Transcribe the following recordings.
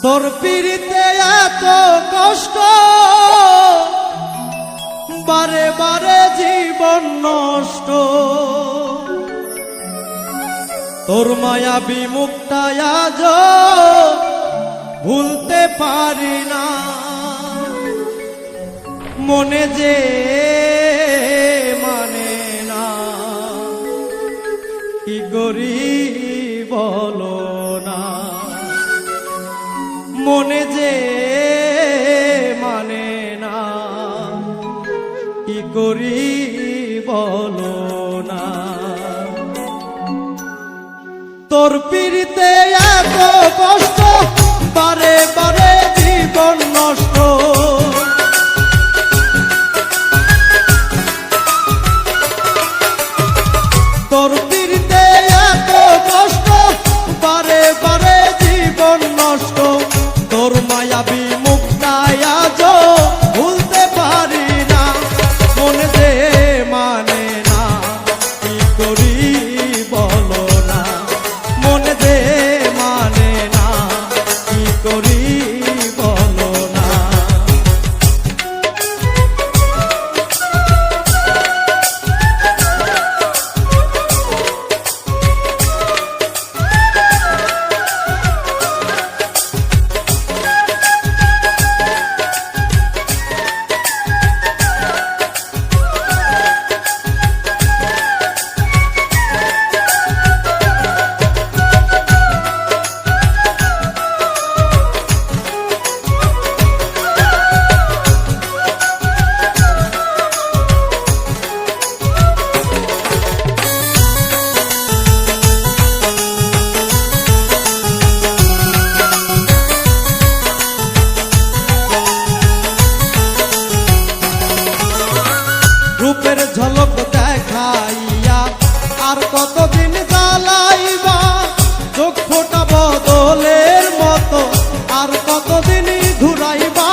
তোর পিড়িতে এত কষ্ট, বারে বারে জীবন নষ্ট। তোর মায়াবী মুখটা আজ ভুলতে পারি না, মনে যে মানে না। কি করি বলো না, মনে যে মানে না। কি করি বলো না, তোর পিড়িতে এত কষ্ট, বারে বারে জীবন নষ্ট। তোর পিড়িতে এত কষ্ট, বারে বারে জীবন নষ্ট। তোর মায়াবী মুখটা আজ ভুলতে পারি না, মনে যে মানে না। কি করি বলো না, মনে যে মানে না। কি করি বলো না। রূপের ঝলক দেখাইয়া আর কতদিন জ্বালাইবা, চোখ ফোটা বদলের মতো আর কতদিন ঘুরাইবা।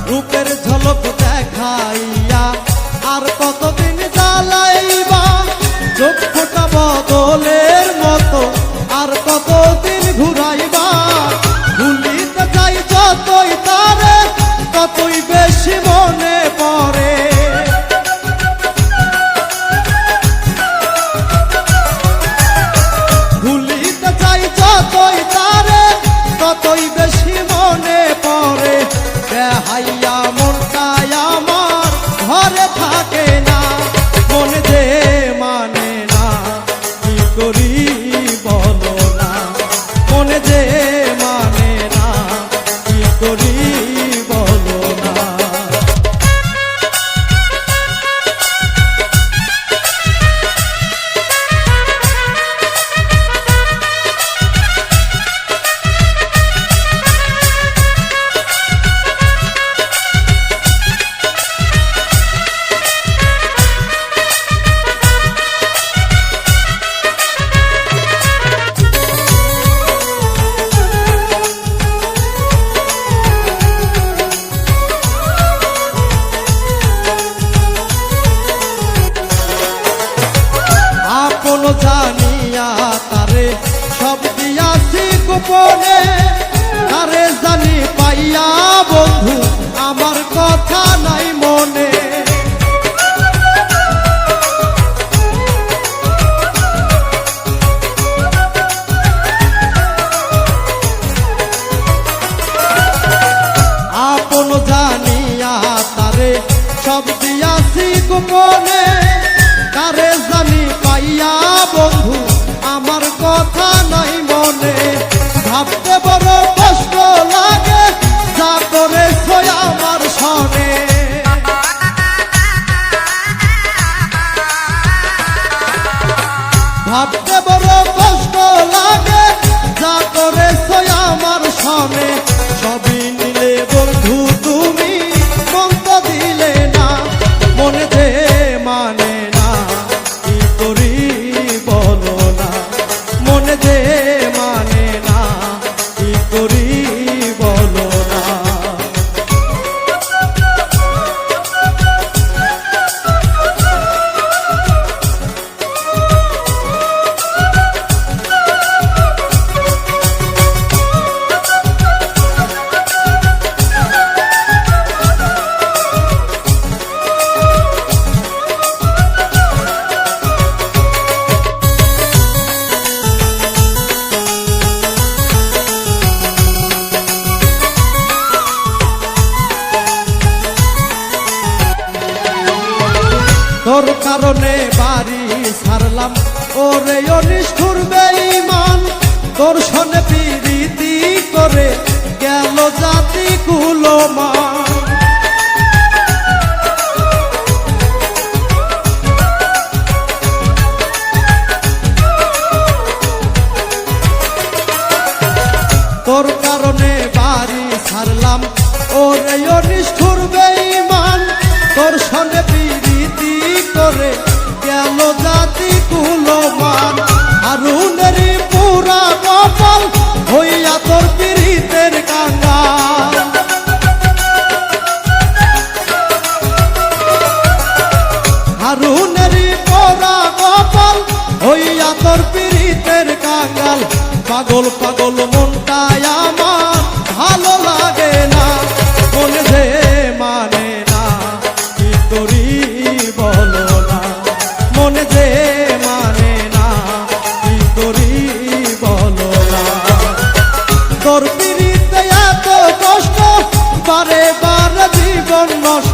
রূপের ঝলক দেখাইয়া আর কতদিন জ্বালাইবা, চোখ ফোটা বদলের মতো আর কতদিন ঘুরাইবা। ভুলিতে চাই যতই তারে ততই বেশি মনে পড়ে। ভুলিতে চাই যতই তারে ততই বেশি মনে পড়ে। দেহাইয়া মনটা আমার ঘরে থাকে না, মনে যে মানে না। কি করি বলো না, মনে যে মানে না। কি করি বলো না। তোর কারণে বাড়ি ছাড়লাম ওরে অনিষ্ঠুর বেঈমান তোর সনে প্রীতি করে গেল জাতি কুলমান তোর কারণে বাড়ি ছাড়লাম ওরে অনিষ্ঠুর বেঈমান তোর সনে প্রীতি করে গেল জাতি কুলমান হারুনের পুরা কপাল হইয়া তোর পীড়িতের কাঙ্গাল হারুনের পুরা কপাল হইয়া তোর পীড়িতের কাঙ্গাল পাগল পাগল মনটাই আমার ভালো লাগে না মনে যে মানে না কি করি বলো না মনে যে মানে না কি করি বলো না তোর পীড়িতে এত কষ্ট বারে বারে জীবন নষ্ট